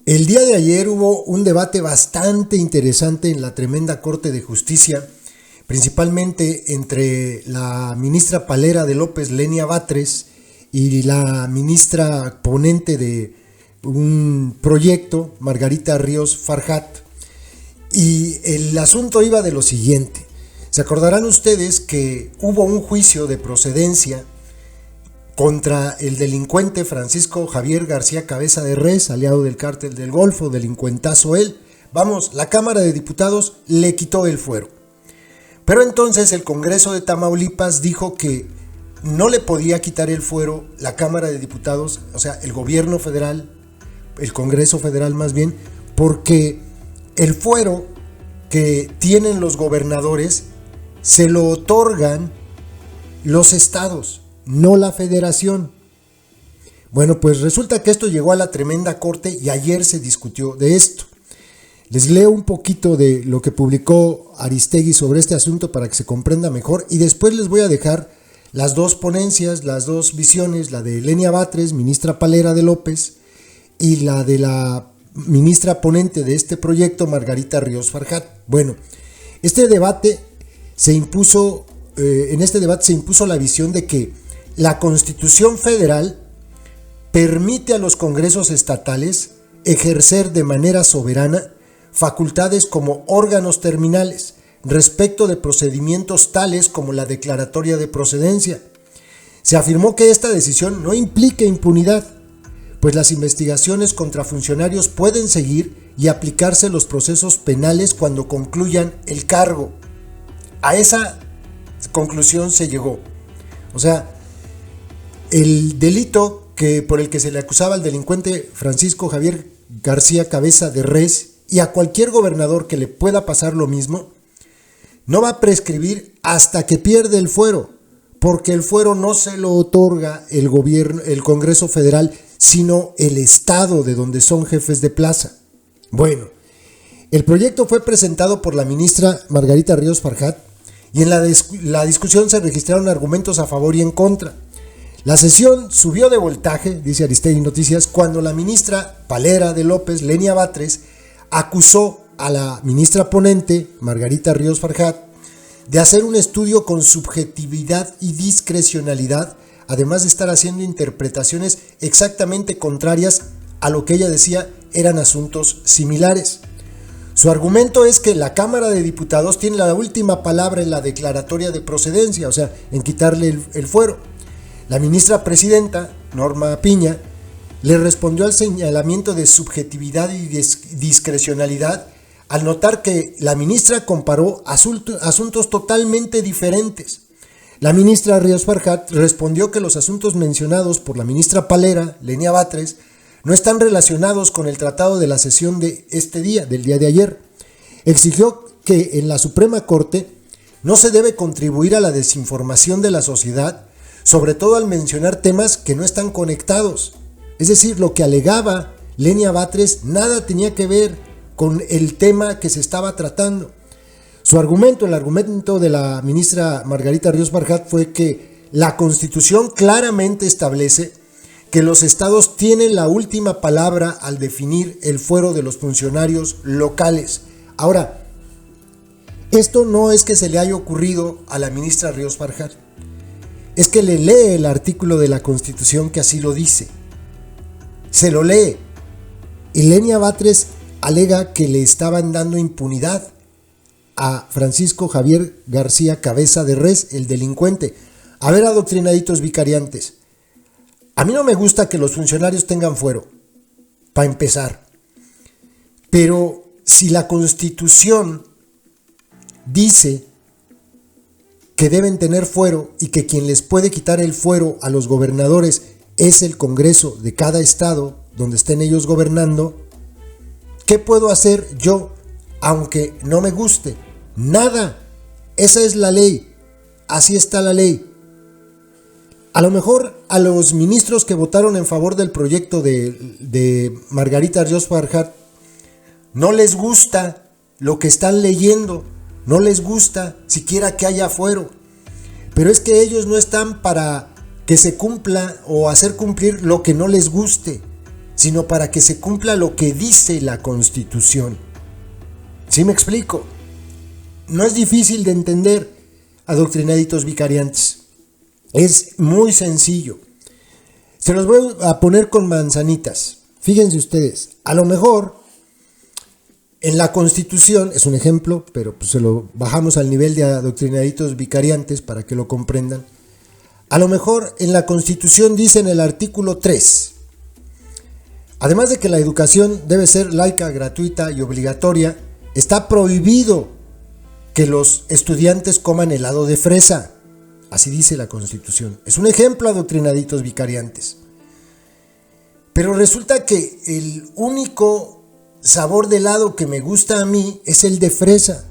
El día de ayer hubo un debate bastante interesante en la tremenda Corte de Justicia, principalmente entre la ministra palera de López, Lenia Batres, y la ministra ponente de un proyecto, Margarita Ríos Farjat. Y el asunto iba de lo siguiente. Se acordarán ustedes que hubo un juicio de procedencia contra el delincuente Francisco Javier García Cabeza de Res, aliado del Cártel del Golfo, delincuentazo él. Vamos, la Cámara de Diputados le quitó el fuero. Pero entonces el Congreso de Tamaulipas dijo que no le podía quitar el fuero la Cámara de Diputados, o sea, el gobierno federal, el Congreso federal más bien, porque el fuero que tienen los gobernadores se lo otorgan los estados, no la federación. Bueno, pues resulta que esto llegó a la tremenda corte y ayer se discutió de esto. Les leo un poquito de lo que publicó Aristegui sobre este asunto para que se comprenda mejor y después les voy a dejar las dos ponencias, las dos visiones, la de Lenia Batres, ministra palera de López, y la de la ministra ponente de este proyecto, Margarita Ríos Farjat. Bueno, este debate se impuso, en este debate se impuso la visión de que la Constitución Federal permite a los congresos estatales ejercer de manera soberana facultades como órganos terminales respecto de procedimientos tales como la declaratoria de procedencia. Se afirmó que esta decisión no implica impunidad, pues las investigaciones contra funcionarios pueden seguir y aplicarse los procesos penales cuando concluyan el cargo. A esa conclusión se llegó. O sea, el delito por el que se le acusaba al delincuente Francisco Javier García Cabeza de Res y a cualquier gobernador que le pueda pasar lo mismo, no va a prescribir hasta que pierde el fuero, porque el fuero no se lo otorga el gobierno, el Congreso Federal, sino el estado de donde son jefes de plaza. Bueno, el proyecto fue presentado por la ministra Margarita Ríos Farjat y en la discusión se registraron argumentos a favor y en contra. La sesión subió de voltaje, dice Aristegui Noticias, cuando la ministra palera de López, Lenia Batres, acusó a la ministra ponente, Margarita Ríos Farjat, de hacer un estudio con subjetividad y discrecionalidad, además de estar haciendo interpretaciones exactamente contrarias a lo que ella decía eran asuntos similares. Su argumento es que la Cámara de Diputados tiene la última palabra en la declaratoria de procedencia, o sea, en quitarle el fuero. La ministra presidenta, Norma Piña, le respondió al señalamiento de subjetividad y discrecionalidad al notar que la ministra comparó asuntos totalmente diferentes. La ministra Ríos Farjat respondió que los asuntos mencionados por la ministra palera, Lenia Batres, no están relacionados con el tratado de la sesión de este día, del día de ayer. Exigió que en la Suprema Corte no se debe contribuir a la desinformación de la sociedad, sobre todo al mencionar temas que no están conectados. Es decir, lo que alegaba Lenia Batres nada tenía que ver con el tema que se estaba tratando. Su argumento, el argumento de la ministra Margarita Ríos Farjat fue que la Constitución claramente establece que los estados tienen la última palabra al definir el fuero de los funcionarios locales. Ahora, esto no es que se le haya ocurrido a la ministra Ríos Farjat, es que le lee el artículo de la Constitución que así lo dice. Se lo lee. Y Lenia Batres alega que le estaban dando impunidad a Francisco Javier García Cabeza de Res, el delincuente. A ver, adoctrinaditos vicariantes. A mí no me gusta que los funcionarios tengan fuero, para empezar. Pero si la Constitución dice que deben tener fuero y que quien les puede quitar el fuero a los gobernadores es el Congreso de cada estado donde estén ellos gobernando, ¿qué puedo hacer yo aunque no me guste? Nada. Esa es la ley. Así está la ley. A lo mejor a los ministros que votaron en favor del proyecto de Margarita Ríos Farjat no les gusta lo que están leyendo, no les gusta siquiera que haya fuero, pero es que ellos no están para que se cumpla o hacer cumplir lo que no les guste. sino para que se cumpla lo que dice la Constitución. ¿Sí me explico? No es difícil de entender, adoctrinaditos vicariantes. Es muy sencillo. Se los voy a poner con manzanitas. Fíjense ustedes, a lo mejor en la Constitución, es un ejemplo, pero pues se lo bajamos al nivel de adoctrinaditos vicariantes para que lo comprendan. A lo mejor en la Constitución dice en el artículo 3, además de que la educación debe ser laica, gratuita y obligatoria, está prohibido que los estudiantes coman helado de fresa. Así dice la Constitución. Es un ejemplo, adoctrinaditos vicariantes. Pero resulta que el único sabor de helado que me gusta a mí es el de fresa.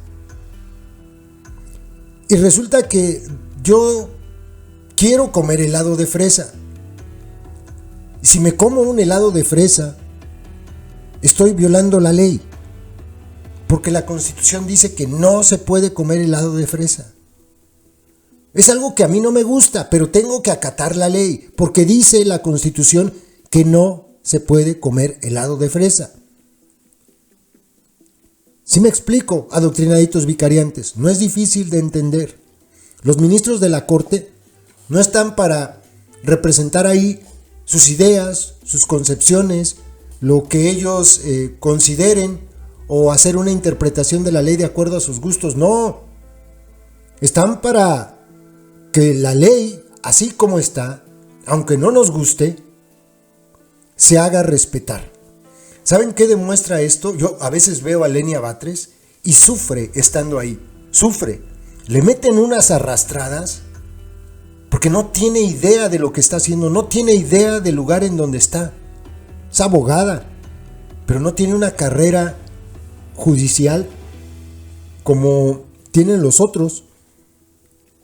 Y resulta que yo quiero comer helado de fresa. Y si me como un helado de fresa, estoy violando la ley. Porque la Constitución dice que no se puede comer helado de fresa. Es algo que a mí no me gusta, pero tengo que acatar la ley, porque dice la Constitución que no se puede comer helado de fresa. ¿Sí me explico, adoctrinaditos vicariantes? No es difícil de entender. Los ministros de la Corte no están para representar ahí sus ideas, sus concepciones, lo que ellos consideren, o hacer una interpretación de la ley de acuerdo a sus gustos. No, están para que la ley, así como está, aunque no nos guste, se haga respetar. ¿Saben qué demuestra esto? Yo a veces veo a Lenia Batres y sufre estando ahí, sufre. Le meten unas arrastradas porque no tiene idea de lo que está haciendo, no tiene idea del lugar en donde está. Es abogada, pero no tiene una carrera judicial como tienen los otros,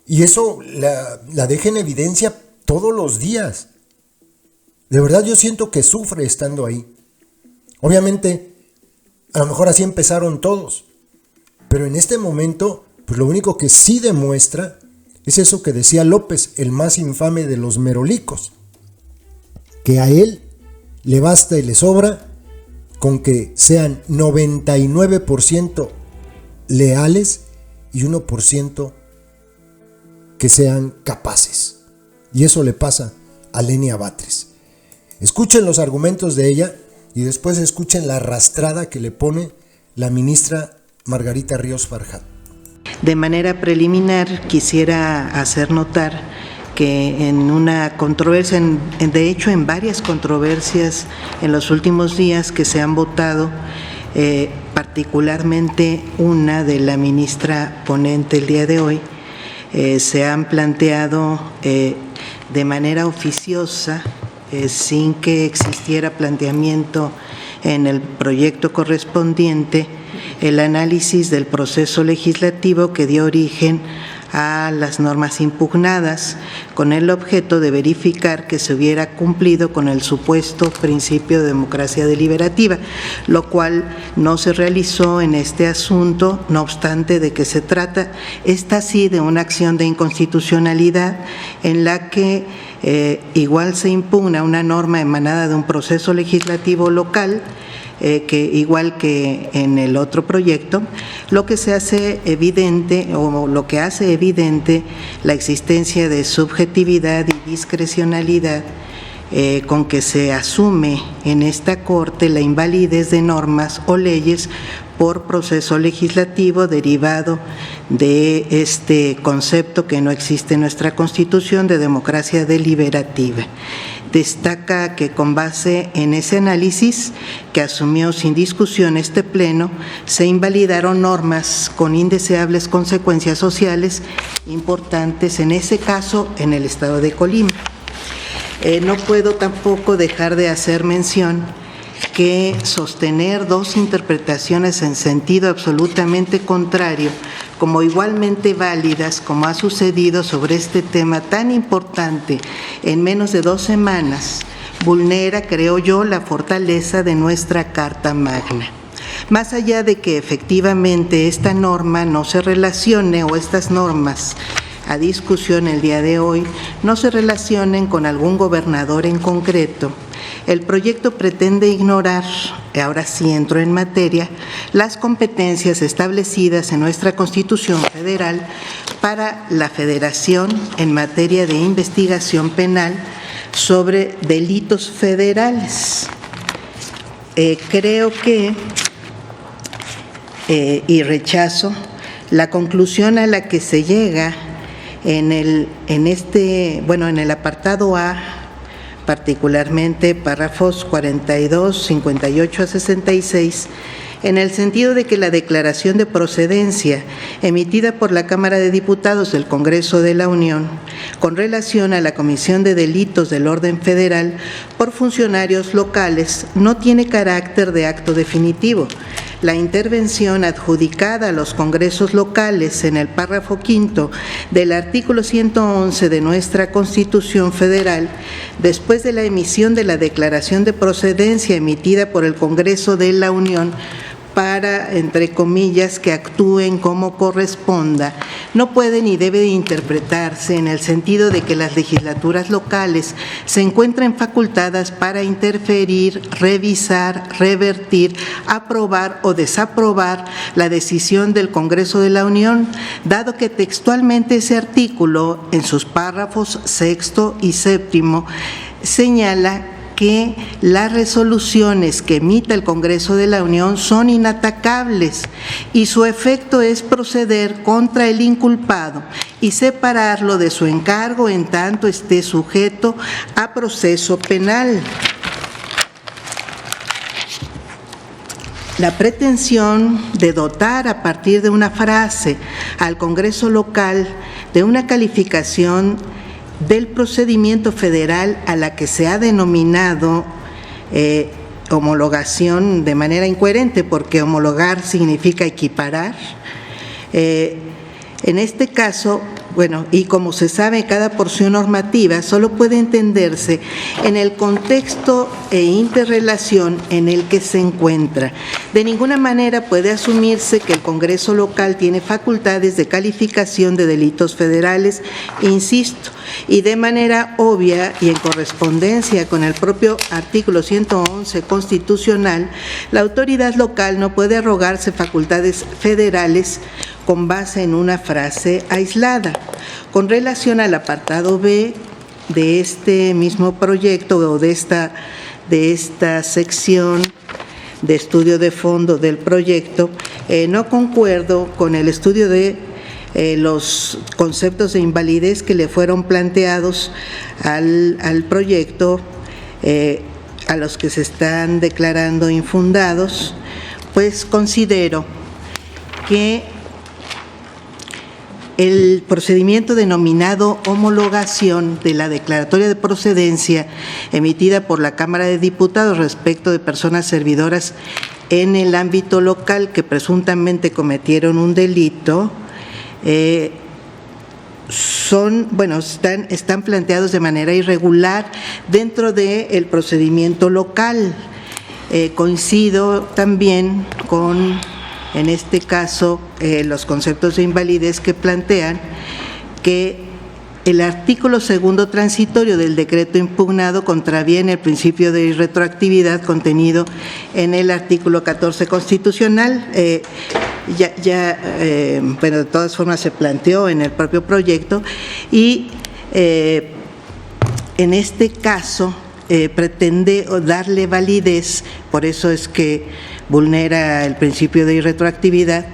y eso la deja en evidencia todos los días. De verdad yo siento que sufre estando ahí. Obviamente a lo mejor así empezaron todos, pero en este momento pues lo único que sí demuestra es eso que decía López, el más infame de los merolicos, que a él le basta y le sobra con que sean 99% leales y 1% que sean capaces. Y eso le pasa a Lenia Batres. Escuchen los argumentos de ella y después escuchen la arrastrada que le pone la ministra Margarita Ríos Farjat. De manera preliminar quisiera hacer notar que en una controversia, de hecho en varias controversias en los últimos días que se han votado, particularmente una de la ministra ponente el día de hoy, se han planteado de manera oficiosa, sin que existiera planteamiento en el proyecto correspondiente, el análisis del proceso legislativo que dio origen a las normas impugnadas, con el objeto de verificar que se hubiera cumplido con el supuesto principio de democracia deliberativa, lo cual no se realizó en este asunto, no obstante de que se trata, esta sí, de una acción de inconstitucionalidad en la que igual se impugna una norma emanada de un proceso legislativo local, que igual que en el otro proyecto, lo que se hace evidente o lo que hace evidente la existencia de subjetividad y discrecionalidad con que se asume en esta Corte la invalidez de normas o leyes por proceso legislativo derivado de este concepto que no existe en nuestra Constitución de democracia deliberativa. Destaca que con base en ese análisis que asumió sin discusión este Pleno, se invalidaron normas con indeseables consecuencias sociales importantes, en ese caso en el estado de Colima. No puedo tampoco dejar de hacer mención que sostener dos interpretaciones en sentido absolutamente contrario, como igualmente válidas, como ha sucedido sobre este tema tan importante en menos de 2 semanas, vulnera, creo yo, la fortaleza de nuestra Carta Magna. Más allá de que efectivamente esta norma no se relacione, o estas normas a discusión el día de hoy no se relacionen con algún gobernador en concreto, El proyecto pretende ignorar, ahora sí entro en materia, las competencias establecidas en nuestra Constitución Federal para la Federación en materia de investigación penal sobre delitos federales. Creo que, y rechazo, la conclusión a la que se llega en el apartado A, particularmente párrafos 42, 58 a 66, en el sentido de que la declaración de procedencia emitida por la Cámara de Diputados del Congreso de la Unión con relación a la comisión de delitos del orden federal por funcionarios locales no tiene carácter de acto definitivo. La intervención adjudicada a los congresos locales en el párrafo quinto del artículo 111 de nuestra Constitución Federal, después de la emisión de la declaración de procedencia emitida por el Congreso de la Unión, para, entre comillas, que actúen como corresponda, no puede ni debe de interpretarse en el sentido de que las legislaturas locales se encuentren facultadas para interferir, revisar, revertir, aprobar o desaprobar la decisión del Congreso de la Unión, dado que textualmente ese artículo, en sus párrafos sexto y séptimo, señala que las resoluciones que emita el Congreso de la Unión son inatacables y su efecto es proceder contra el inculpado y separarlo de su encargo en tanto esté sujeto a proceso penal. La pretensión de dotar a partir de una frase al Congreso local de una calificación del procedimiento federal a la que se ha denominado homologación de manera incoherente, porque homologar significa equiparar. En este caso, bueno, y como se sabe, cada porción normativa solo puede entenderse en el contexto e interrelación en el que se encuentra. De ninguna manera puede asumirse que el Congreso local tiene facultades de calificación de delitos federales, insisto, y de manera obvia y en correspondencia con el propio artículo 111 constitucional, la autoridad local no puede arrogarse facultades federales con base en una frase aislada. Con relación al apartado B de este mismo proyecto o de esta sección de estudio de fondo del proyecto, no concuerdo con el estudio de los conceptos de invalidez que le fueron planteados al proyecto, a los que se están declarando infundados, pues considero que el procedimiento denominado homologación de la declaratoria de procedencia emitida por la Cámara de Diputados respecto de personas servidoras en el ámbito local que presuntamente cometieron un delito, están planteados de manera irregular dentro del procedimiento local. Coincido también con, en este caso, los conceptos de invalidez que plantean que el artículo segundo transitorio del decreto impugnado contraviene el principio de irretroactividad contenido en el artículo 14 constitucional. Bueno, de todas formas se planteó en el propio proyecto y en este caso pretende darle validez, por eso es que vulnera el principio de irretroactividad,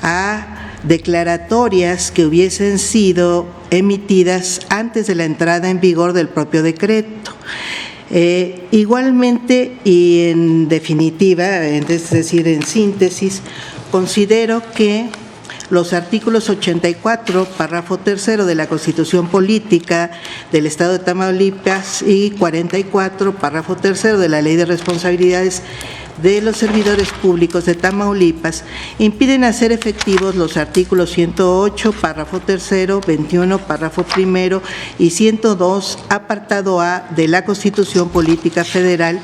a declaratorias que hubiesen sido emitidas antes de la entrada en vigor del propio decreto. Igualmente y en definitiva, es decir, en síntesis, considero que los artículos 84, párrafo tercero de la Constitución Política del Estado de Tamaulipas y 44, párrafo tercero de la Ley de Responsabilidades de los Servidores Públicos de Tamaulipas impiden hacer efectivos los artículos 108, párrafo tercero, 21, párrafo primero y 102, apartado A de la Constitución Política Federal,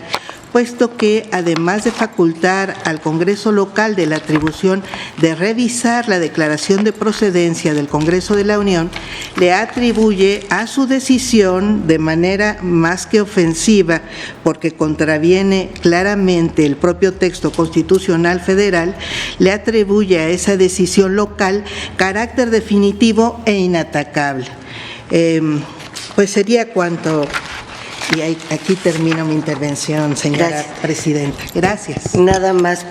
puesto que además de facultar al Congreso local de la atribución de revisar la declaración de procedencia del Congreso de la Unión, le atribuye a su decisión de manera más que ofensiva, porque contraviene claramente el propio texto constitucional federal, le atribuye a esa decisión local carácter definitivo e inatacable. Pues sería cuanto, y aquí termino mi intervención, señora presidenta. Gracias. Nada más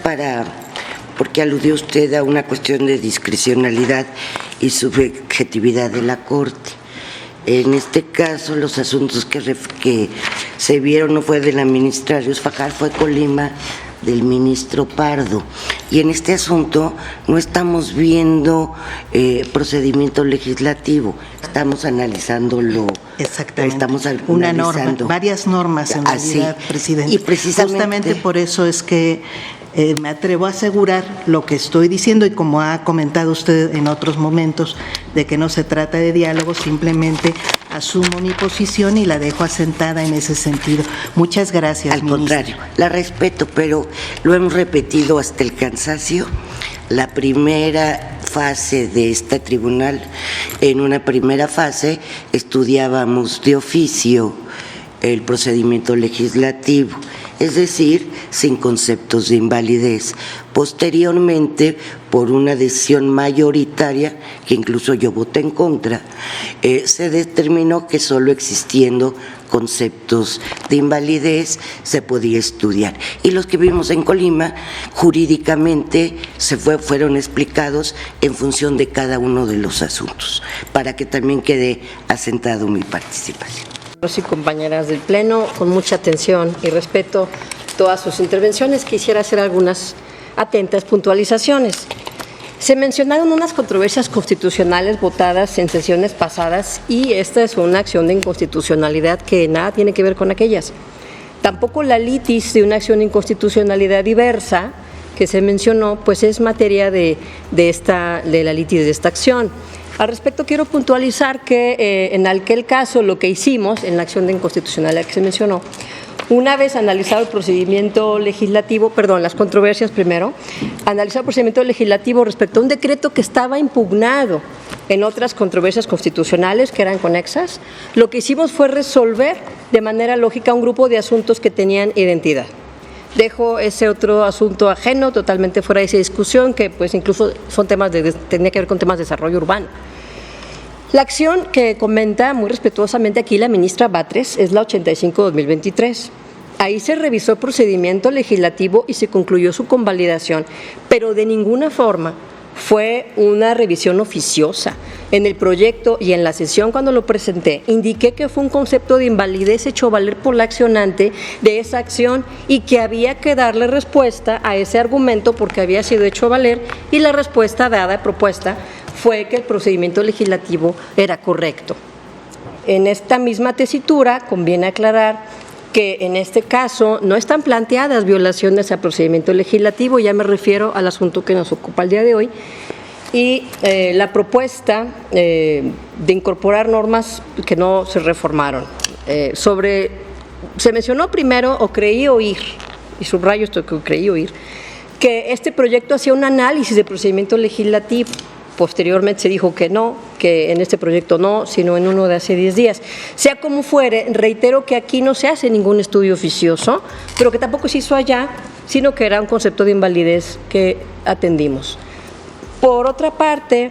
porque aludió usted a una cuestión de discrecionalidad y subjetividad de la Corte. En este caso, los asuntos que se vieron no fue de la ministra Ríos Fajardo, fue Colima del ministro Pardo. Y en este asunto no estamos viendo procedimiento legislativo, estamos analizándolo. Exactamente. Estamos una norma, varias normas en realidad, presidente. Y precisamente, justamente por eso es que me atrevo a asegurar lo que estoy diciendo, y como ha comentado usted en otros momentos, de que no se trata de diálogo, simplemente asumo mi posición y la dejo asentada en ese sentido. Muchas gracias, Al ministra. contrario, la respeto, pero lo hemos repetido hasta el cansancio. La primera fase de este tribunal, en una primera fase estudiábamos de oficio el procedimiento legislativo, es decir, sin conceptos de invalidez. Posteriormente, por una decisión mayoritaria, que incluso yo voté en contra, se determinó que solo existiendo conceptos de invalidez se podía estudiar. Y los que vimos en Colima, jurídicamente fueron explicados en función de cada uno de los asuntos, para que también quede asentado mi participación. Y compañeras del Pleno, con mucha atención y respeto todas sus intervenciones, quisiera hacer algunas atentas puntualizaciones. Se mencionaron unas controversias constitucionales votadas en sesiones pasadas, y esta es una acción de inconstitucionalidad que nada tiene que ver con aquellas. Tampoco la litis de una acción de inconstitucionalidad diversa que se mencionó, pues es materia de la litis de esta acción. Al respecto, quiero puntualizar que en aquel caso lo que hicimos en la acción de inconstitucionalidad que se mencionó, una vez analizado el procedimiento legislativo, las controversias primero, analizado el procedimiento legislativo respecto a un decreto que estaba impugnado en otras controversias constitucionales que eran conexas, lo que hicimos fue resolver de manera lógica un grupo de asuntos que tenían identidad. Dejo ese otro asunto ajeno, totalmente fuera de esa discusión, que pues incluso son temas tenía que ver con temas de desarrollo urbano. La acción que comenta muy respetuosamente aquí la ministra Batres es la 85-2023. Ahí se revisó el procedimiento legislativo y se concluyó su convalidación, pero de ninguna forma fue una revisión oficiosa. En el proyecto y en la sesión cuando lo presenté, indiqué que fue un concepto de invalidez hecho valer por la accionante de esa acción y que había que darle respuesta a ese argumento porque había sido hecho valer, y la respuesta dada, propuesta, fue que el procedimiento legislativo era correcto. En esta misma tesitura conviene aclarar que en este caso no están planteadas violaciones al procedimiento legislativo, ya me refiero al asunto que nos ocupa el día de hoy, y la propuesta de incorporar normas que no se reformaron. Se mencionó primero, o creí oír, y subrayo esto que creí oír, que este proyecto hacía un análisis de procedimiento legislativo. Posteriormente se dijo que no, que en este proyecto no, sino en uno de hace 10 días. Sea como fuere, reitero que aquí no se hace ningún estudio oficioso, pero que tampoco se hizo allá, sino que era un concepto de invalidez que atendimos. Por otra parte,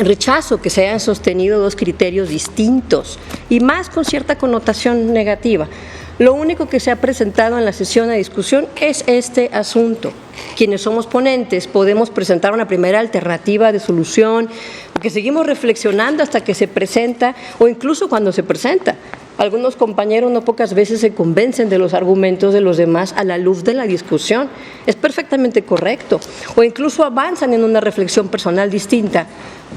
rechazo que se hayan sostenido dos criterios distintos y más con cierta connotación negativa. Lo único que se ha presentado en la sesión de discusión es este asunto. Quienes somos ponentes podemos presentar una primera alternativa de solución, porque seguimos reflexionando hasta que se presenta o incluso cuando se presenta. Algunos compañeros no pocas veces se convencen de los argumentos de los demás a la luz de la discusión. Es perfectamente correcto. O incluso avanzan en una reflexión personal distinta,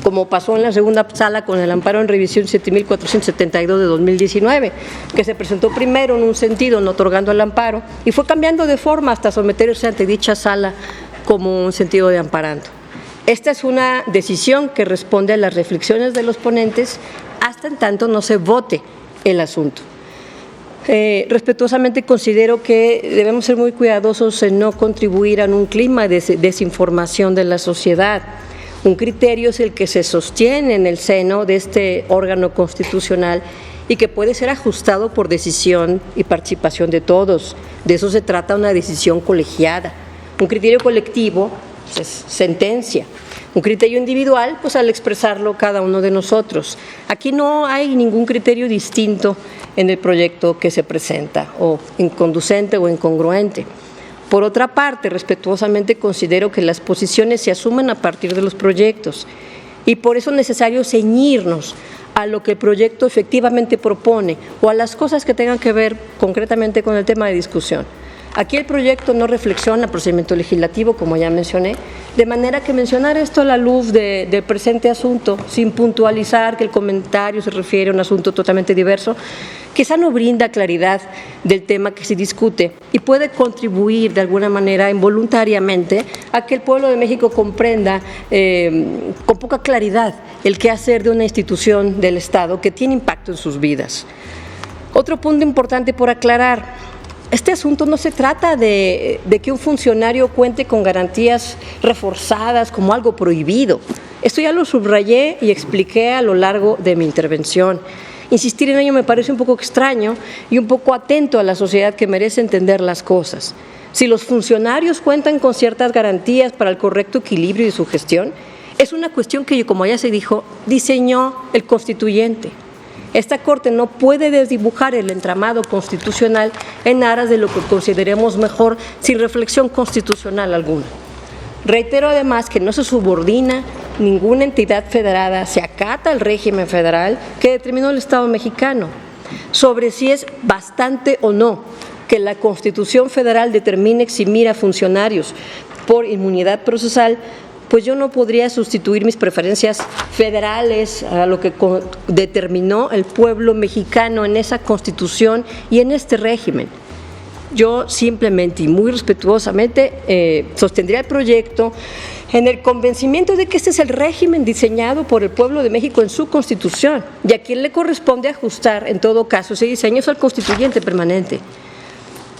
como pasó en la segunda sala con el amparo en revisión 7.472 de 2019, que se presentó primero en un sentido, no otorgando el amparo, y fue cambiando de forma hasta someterse ante dicha sala como un sentido de amparando. Esta es una decisión que responde a las reflexiones de los ponentes hasta en tanto no se vote el asunto. respetuosamente considero que debemos ser muy cuidadosos en no contribuir a un clima de desinformación de la sociedad. Un criterio es el que se sostiene en el seno de este órgano constitucional y que puede ser ajustado por decisión y participación de todos. De eso se trata una decisión colegiada. Un criterio colectivo pues, es sentencia. Un criterio individual, pues al expresarlo cada uno de nosotros. Aquí no hay ningún criterio distinto en el proyecto que se presenta, o inconducente o incongruente. Por otra parte, respetuosamente considero que las posiciones se asumen a partir de los proyectos y por eso es necesario ceñirnos a lo que el proyecto efectivamente propone o a las cosas que tengan que ver concretamente con el tema de discusión. Aquí el proyecto no reflexiona el procedimiento legislativo, como ya mencioné, de manera que mencionar esto a la luz del presente asunto, sin puntualizar que el comentario se refiere a un asunto totalmente diverso, quizá no brinda claridad del tema que se discute y puede contribuir de alguna manera involuntariamente a que el pueblo de México comprenda con poca claridad el quehacer de una institución del Estado que tiene impacto en sus vidas. Otro punto importante por aclarar: este asunto no se trata de que un funcionario cuente con garantías reforzadas como algo prohibido. Esto ya lo subrayé y expliqué a lo largo de mi intervención. Insistir en ello me parece un poco extraño y un poco atento a la sociedad que merece entender las cosas. Si los funcionarios cuentan con ciertas garantías para el correcto equilibrio de su gestión, es una cuestión que, como ya se dijo, diseñó el constituyente. Esta Corte no puede desdibujar el entramado constitucional en aras de lo que consideremos mejor sin reflexión constitucional alguna. Reitero además que no se subordina ninguna entidad federada, se acata al régimen federal que determinó el Estado mexicano. Sobre si es bastante o no que la Constitución Federal determine eximir a funcionarios por inmunidad procesal, pues yo no podría sustituir mis preferencias federales a lo que determinó el pueblo mexicano en esa Constitución y en este régimen. Yo simplemente y muy respetuosamente sostendría el proyecto en el convencimiento de que este es el régimen diseñado por el pueblo de México en su Constitución y a quien le corresponde ajustar en todo caso ese diseño es al constituyente permanente.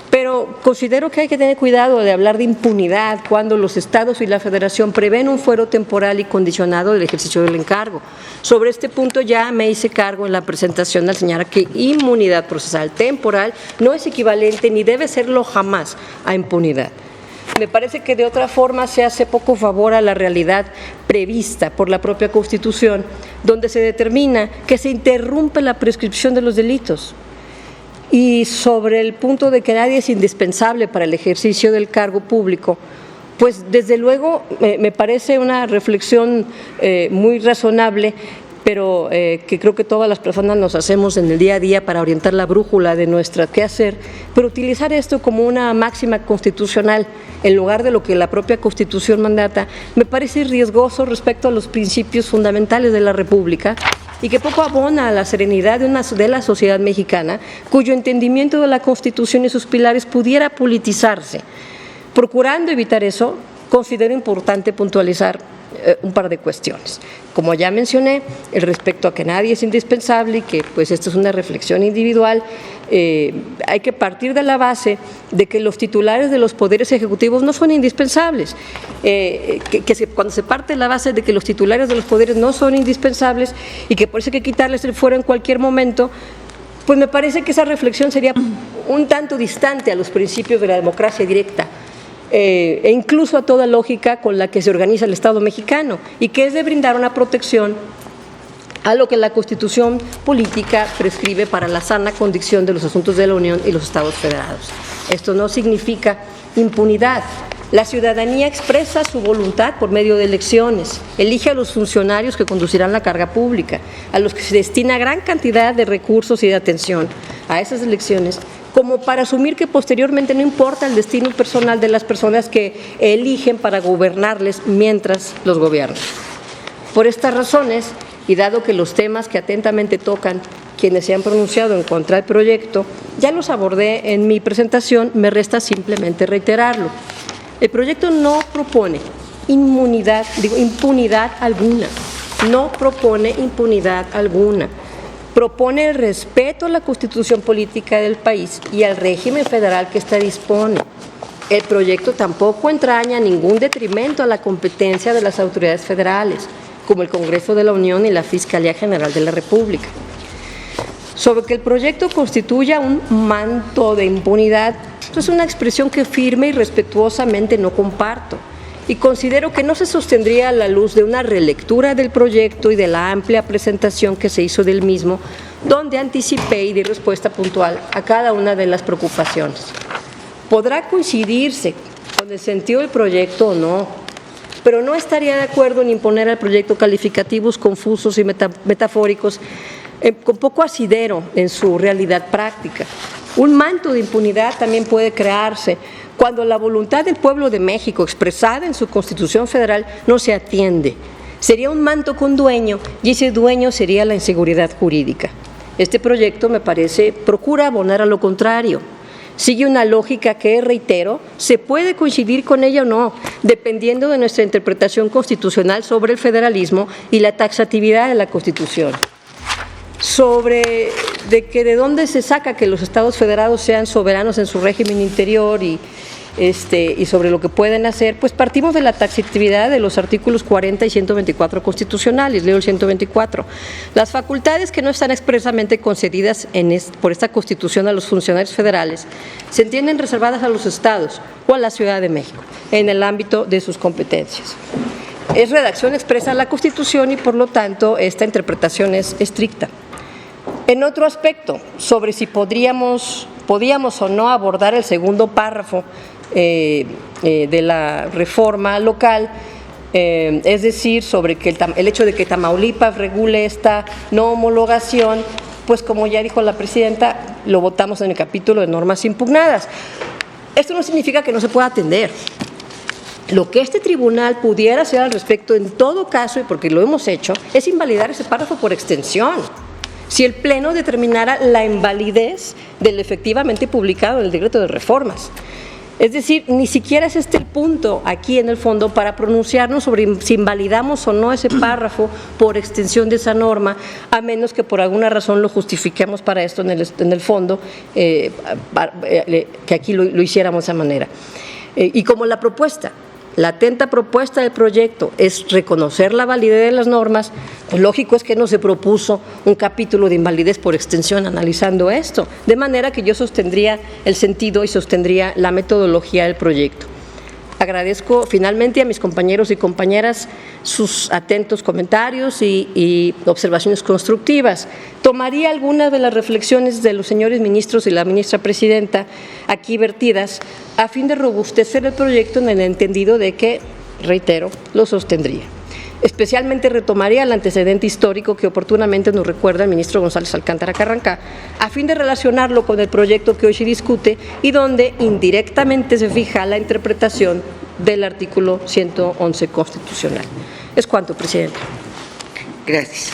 Pero considero que hay que tener cuidado de hablar de impunidad cuando los estados y la federación prevén un fuero temporal y condicionado del ejercicio del encargo. Sobre este punto ya me hice cargo en la presentación al señalar que inmunidad procesal temporal no es equivalente ni debe serlo jamás a impunidad. Me parece que de otra forma se hace poco favor a la realidad prevista por la propia Constitución, donde se determina que se interrumpe la prescripción de los delitos. Y sobre el punto de que nadie es indispensable para el ejercicio del cargo público, pues desde luego me parece una reflexión muy razonable, pero que creo que todas las personas nos hacemos en el día a día para orientar la brújula de nuestra quehacer, pero utilizar esto como una máxima constitucional en lugar de lo que la propia Constitución mandata, me parece riesgoso respecto a los principios fundamentales de la República y que poco abona a la serenidad de la sociedad mexicana, cuyo entendimiento de la Constitución y sus pilares pudiera politizarse. Procurando evitar eso, considero importante puntualizar un par de cuestiones. Como ya mencioné, el respecto a que nadie es indispensable y que pues esto es una reflexión individual, hay que partir de la base de que los titulares de los poderes ejecutivos no son indispensables, cuando se parte de la base de que los titulares de los poderes no son indispensables y que por eso hay que quitarles el fuero en cualquier momento, pues me parece que esa reflexión sería un tanto distante a los principios de la democracia directa, e incluso a toda lógica con la que se organiza el Estado mexicano y que es de brindar una protección a lo que la Constitución política prescribe para la sana conducción de los asuntos de la Unión y los Estados federados. Esto no significa impunidad. La ciudadanía expresa su voluntad por medio de elecciones, elige a los funcionarios que conducirán la carga pública, a los que se destina gran cantidad de recursos y de atención a esas elecciones, como para asumir que posteriormente no importa el destino personal de las personas que eligen para gobernarles mientras los gobiernan. Por estas razones, y dado que los temas que atentamente tocan quienes se han pronunciado en contra del proyecto, ya los abordé en mi presentación, me resta simplemente reiterarlo. El proyecto no propone impunidad alguna, no propone impunidad alguna. propone el respeto a la Constitución política del país y al régimen federal que ésta dispone. El proyecto tampoco entraña ningún detrimento a la competencia de las autoridades federales, como el Congreso de la Unión y la Fiscalía General de la República. Sobre que el proyecto constituya un manto de impunidad, es una expresión que firme y respetuosamente no comparto, y considero que no se sostendría a la luz de una relectura del proyecto y de la amplia presentación que se hizo del mismo, donde anticipé y di respuesta puntual a cada una de las preocupaciones. Podrá coincidirse con el sentido del proyecto o no, pero no estaría de acuerdo en imponer al proyecto calificativos confusos y metafóricos con poco asidero en su realidad práctica. Un manto de impunidad también puede crearse cuando la voluntad del pueblo de México, expresada en su Constitución Federal, no se atiende. Sería un manto con dueño y ese dueño sería la inseguridad jurídica. Este proyecto, me parece, procura abonar a lo contrario. Sigue una lógica que, reitero, se puede coincidir con ella o no, dependiendo de nuestra interpretación constitucional sobre el federalismo y la taxatividad de la Constitución. Sobre de dónde se saca que los estados federados sean soberanos en su régimen interior y sobre lo que pueden hacer, pues partimos de la taxatividad de los artículos 40 y 124 constitucionales, leo el 124. Las facultades que no están expresamente concedidas por esta Constitución a los funcionarios federales se entienden reservadas a los estados o a la Ciudad de México en el ámbito de sus competencias. Es redacción expresa de la Constitución y por lo tanto esta interpretación es estricta. En otro aspecto, sobre si podíamos o no abordar el segundo párrafo de la reforma local, es decir, sobre que el hecho de que Tamaulipas regule esta no homologación, pues como ya dijo la presidenta, lo votamos en el capítulo de normas impugnadas. Esto no significa que no se pueda atender. Lo que este tribunal pudiera hacer al respecto, en todo caso, y porque lo hemos hecho, es invalidar ese párrafo por extensión. Si el Pleno determinara la invalidez del efectivamente publicado en el decreto de reformas. Es decir, ni siquiera es el punto aquí en el fondo para pronunciarnos sobre si invalidamos o no ese párrafo por extensión de esa norma, a menos que por alguna razón lo justifiquemos para esto en el fondo, que aquí lo hiciéramos de esa manera. Y como la atenta propuesta del proyecto es reconocer la validez de las normas, pues lógico es que no se propuso un capítulo de invalidez por extensión analizando esto, de manera que yo sostendría el sentido y sostendría la metodología del proyecto. Agradezco finalmente a mis compañeros y compañeras sus atentos comentarios y observaciones constructivas. Tomaría algunas de las reflexiones de los señores ministros y la ministra presidenta aquí vertidas a fin de robustecer el proyecto en el entendido de que, reitero, lo sostendría. Especialmente retomaría el antecedente histórico que oportunamente nos recuerda el ministro González Alcántara Carrancá, a fin de relacionarlo con el proyecto que hoy se discute y donde indirectamente se fija la interpretación del artículo 111 constitucional. Es cuanto, presidente. Gracias.